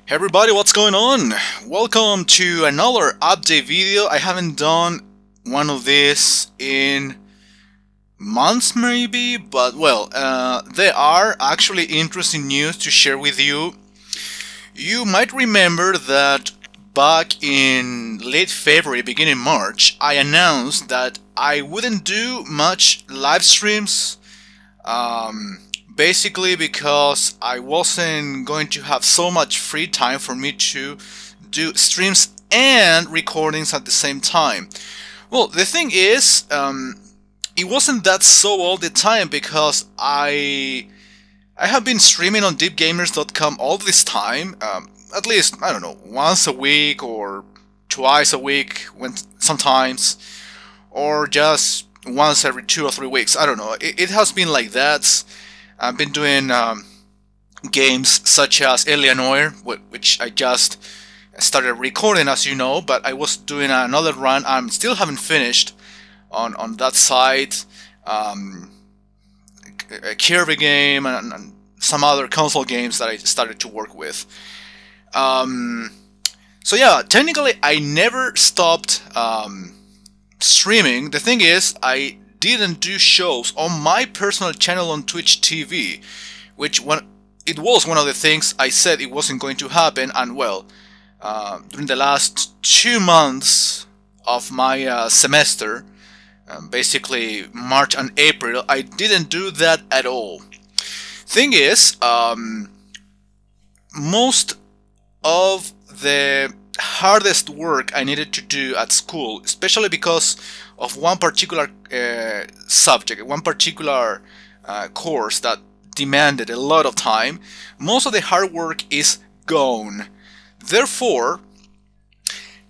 Hey everybody, what's going on? Welcome to another update video. I haven't done one of these in months maybe, but well, there are actually interesting news to share with you. You might remember that back in late February, beginning March, I announced that I wouldn't do much live streams. Basically because I wasn't going to have so much free time for me to do streams and recordings at the same time. Well, the thing is, it wasn't that so all the time because I have been streaming on deepgamers.com all this time, at least, I don't know, once a week or twice a week sometimes, or just once every 2 or 3 weeks. I don't know. It has been like that. I've been doing games such as Eleanor, which I just started recording, as you know, but I was doing another run. I still haven't finished on that site. A Kirby game and some other console games that I started to work with. So yeah, technically I never stopped streaming. The thing is, I didn't do shows on my personal channel on Twitch TV, which it was one of the things I said it wasn't going to happen, and well, during the last 2 months of my semester, basically March and April, I didn't do that at all. Thing is, most of the hardest work I needed to do at school, especially because of one particular subject, one particular course that demanded a lot of time, most of the hard work is gone. Therefore,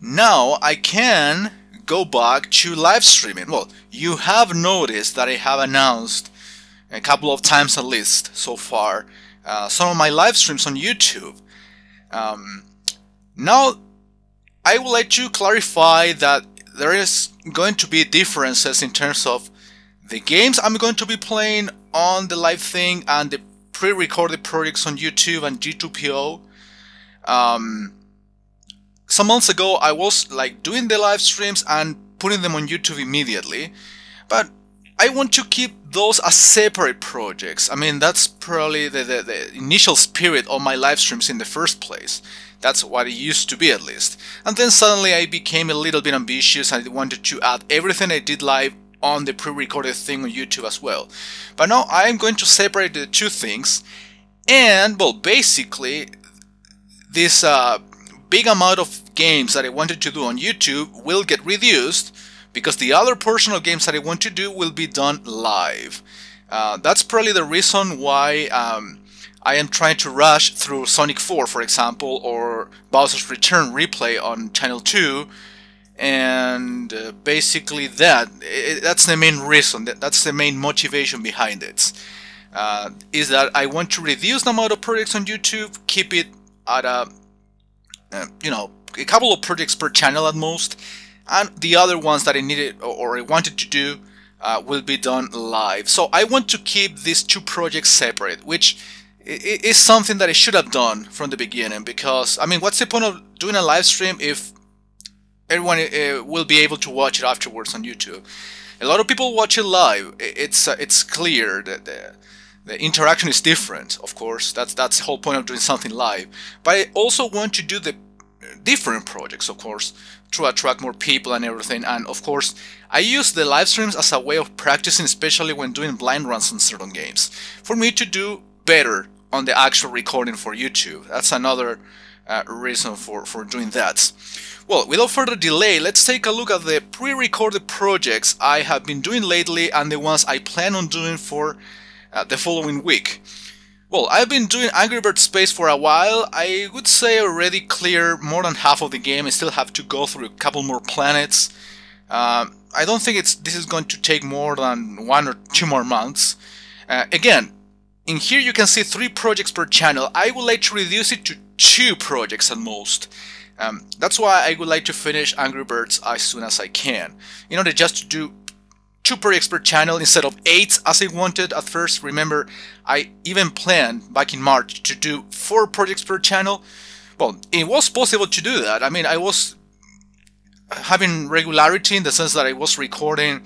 now I can go back to live streaming. Well, you have noticed that I have announced a couple of times at least so far some of my live streams on YouTube. Now I would like to clarify that there is going to be differences in terms of the games I'm going to be playing on the live thing and the pre-recorded projects on YouTube and G2PO. Some months ago I was like doing the live streams and putting them on YouTube immediately, but I want to keep those as separate projects. I mean, that's probably the initial spirit of my live streams in the first place. That's what it used to be, at least. And then suddenly I became a little bit ambitious and I wanted to add everything I did live on the pre-recorded thing on YouTube as well. But now I'm going to separate the two things, and well, basically this big amount of games that I wanted to do on YouTube will get reduced because the other portion of games that I want to do will be done live. That's probably the reason why I am trying to rush through Sonic 4, for example, or Bowser's Return replay on Channel 2, and basically that's the main reason, that's the main motivation behind it, is that I want to reduce the amount of projects on YouTube, keep it at a couple of projects per channel at most, and the other ones that I needed or I wanted to do will be done live. So I want to keep these two projects separate, which is something that I should have done from the beginning, because I mean, what's the point of doing a live stream if everyone will be able to watch it afterwards on YouTube? A lot of people watch it live. It's clear that the interaction is different, of course. That's the whole point of doing something live. But I also want to do the different projects, of course, to attract more people and everything. And of course, I use the live streams as a way of practicing, especially when doing blind runs on certain games, for me to do better on the actual recording for YouTube. That's another reason for doing that. Well, without further delay, let's take a look at the pre-recorded projects I have been doing lately and the ones I plan on doing for the following week. Well, I've been doing Angry Birds Space for a while. I would say I already cleared more than half of the game. I still have to go through a couple more planets. I don't think this is going to take more than 1 or 2 more months. Again, in here you can see 3 projects per channel. I would like to reduce it to 2 projects at most. That's why I would like to finish Angry Birds as soon as I can, in order just to do 2 projects per channel instead of 8 as I wanted at first. Remember, I even planned back in March to do 4 projects per channel, well, it was possible to do that. I mean, I was having regularity in the sense that I was recording,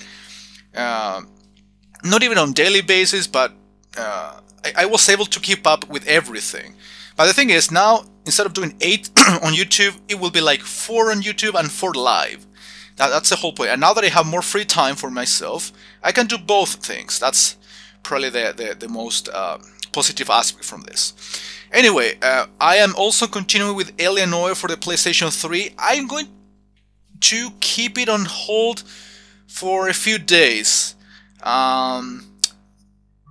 not even on daily basis, but I was able to keep up with everything. But the thing is, now instead of doing 8 on YouTube, it will be like 4 on YouTube and 4 live. That's the whole point. And now that I have more free time for myself, I can do both things. That's probably the most positive aspect from this. Anyway, I am also continuing with Alienoir for the PlayStation 3. I'm going to keep it on hold for a few days.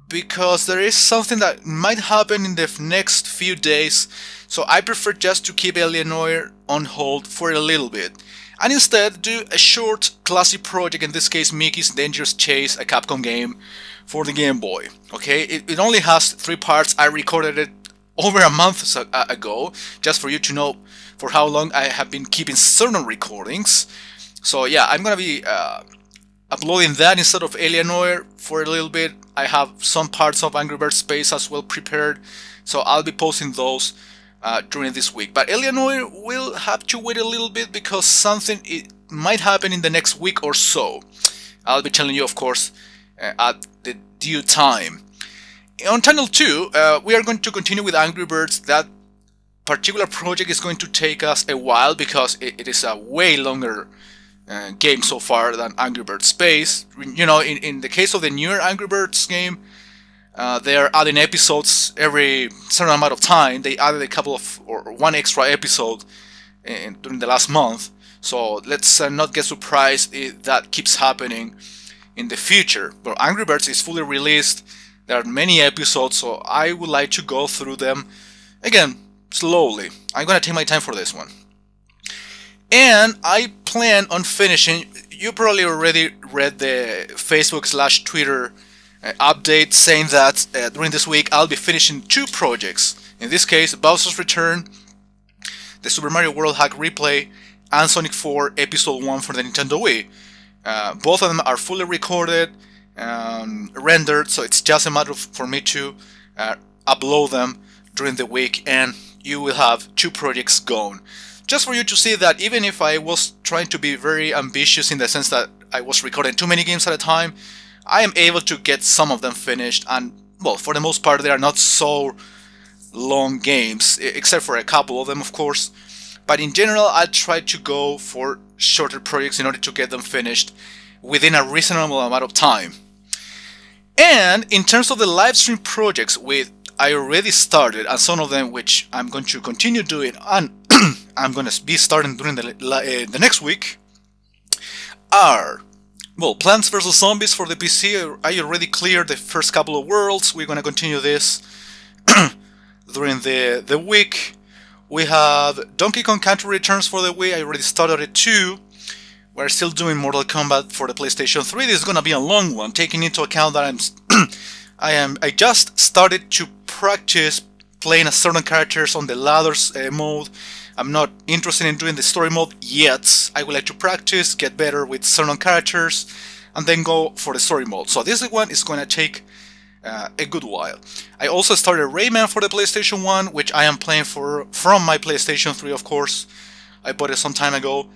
Because there is something that might happen in the next few days, so I prefer just to keep Alienoir on hold for a little bit, and instead do a short classic project, in this case Mickey's Dangerous Chase, a Capcom game for the Game Boy. Okay, it only has 3 parts. I recorded it over a month ago, just for you to know for how long I have been keeping certain recordings. So yeah, I'm gonna be uploading that instead of Alienoir for a little bit. I have some parts of Angry Birds Space as well prepared, so I'll be posting those during this week. But Alienoir will have to wait a little bit because something might happen in the next week or so. I'll be telling you, of course, at the due time. On Channel 2, we are going to continue with Angry Birds. That particular project is going to take us a while because it is a way longer game so far than Angry Birds Space. You know, in the case of the newer Angry Birds game, they are adding episodes every certain amount of time. They added a couple of, or 1 extra episode during the last month. So let's not get surprised if that keeps happening in the future. But Angry Birds is fully released. There are many episodes, so I would like to go through them, again, slowly. I'm gonna take my time for this one. And I plan on finishing, you probably already read the Facebook/Twitter update saying that during this week I'll be finishing 2 projects. In this case, Bowser's Return, the Super Mario World Hack Replay, and Sonic 4 Episode 1 for the Nintendo Wii. Both of them are fully recorded, rendered, so it's just a matter for me to upload them during the week, and you will have 2 projects gone. Just for you to see that even if I was trying to be very ambitious in the sense that I was recording too many games at a time, I am able to get some of them finished, and well, for the most part they are not so long games, except for a couple of them, of course. But in general, I try to go for shorter projects in order to get them finished within a reasonable amount of time. And in terms of the live stream projects, I already started, and some of them which I'm going to continue doing, and I'm going to be starting during the next week, are, well, Plants vs. Zombies for the PC. I already cleared the first couple of worlds. We're going to continue this during the week. We have Donkey Kong Country Returns for the Wii. I already started it too. We're still doing Mortal Kombat for the PlayStation 3. This is going to be a long one, taking into account that I just started to practice playing as certain characters on the ladders mode. I'm not interested in doing the story mode yet. I would like to practice, get better with certain characters, and then go for the story mode. So this one is going to take a good while. I also started Rayman for the PlayStation 1, which I am playing from my PlayStation 3, of course. I bought it some time ago.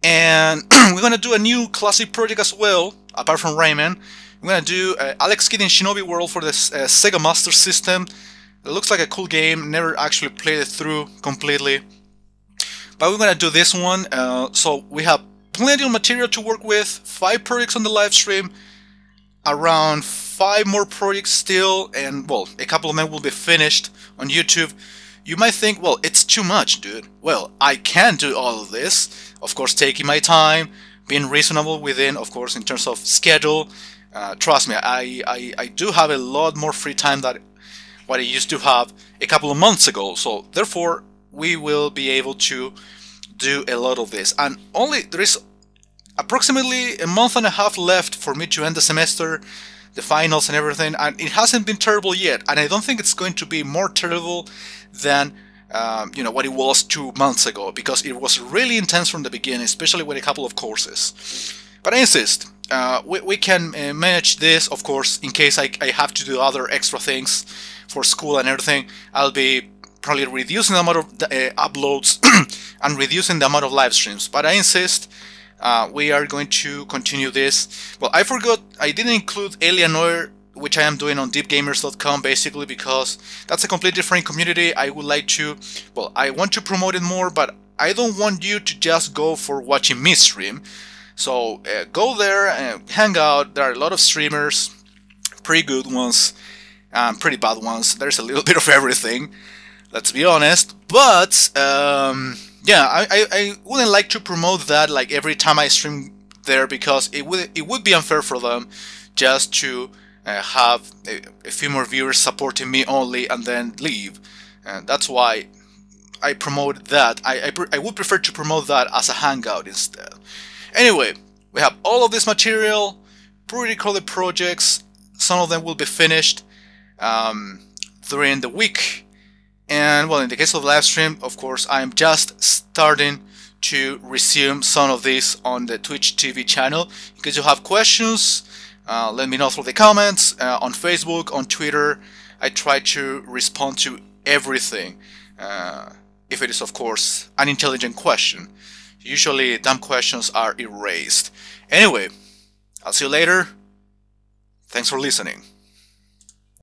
And we're going to do a new classic project as well, apart from Rayman. We're going to do Alex Kidd in Shinobi World for the Sega Master System. It looks like a cool game, never actually played it through completely. But we're going to do this one, so we have plenty of material to work with, 5 projects on the live stream, around 5 more projects still, and well, a couple of them will be finished on YouTube. You might think, well, it's too much, dude. Well, I can do all of this, of course, taking my time, being reasonable within, of course, in terms of schedule. Trust me, I do have a lot more free time than what I used to have a couple of months ago, so therefore we will be able to do a lot of this. And there is approximately a month and a half left for me to end the semester, the finals and everything, and it hasn't been terrible yet, and I don't think it's going to be more terrible than you know, what it was 2 months ago, because it was really intense from the beginning, especially with a couple of courses. But I insist, we can manage this, of course, in case I have to do other extra things for school and everything. I'll be probably reducing the amount of uploads and reducing the amount of live streams. But I insist, we are going to continue this. Well, I forgot, I didn't include Alienware, which I am doing on deepgamers.com, basically because that's a completely different community. I would like to, well, I want to promote it more, but I don't want you to just go for watching me stream. So go there and hang out. There are a lot of streamers, pretty good ones, pretty bad ones. There's a little bit of everything, let's be honest. But yeah, I wouldn't like to promote that like every time I stream there, because it would be unfair for them just to have a few more viewers supporting me only and then leave. And that's why I promote that. I would prefer to promote that as a hangout instead. Anyway, we have all of this material, pretty cool projects. Some of them will be finished during the week. And well, in the case of the live stream, of course, I am just starting to resume some of this on the Twitch TV channel. In case you have questions, let me know through the comments, on Facebook, on Twitter. I try to respond to everything, if it is, of course, an intelligent question. Usually, dumb questions are erased. Anyway, I'll see you later. Thanks for listening.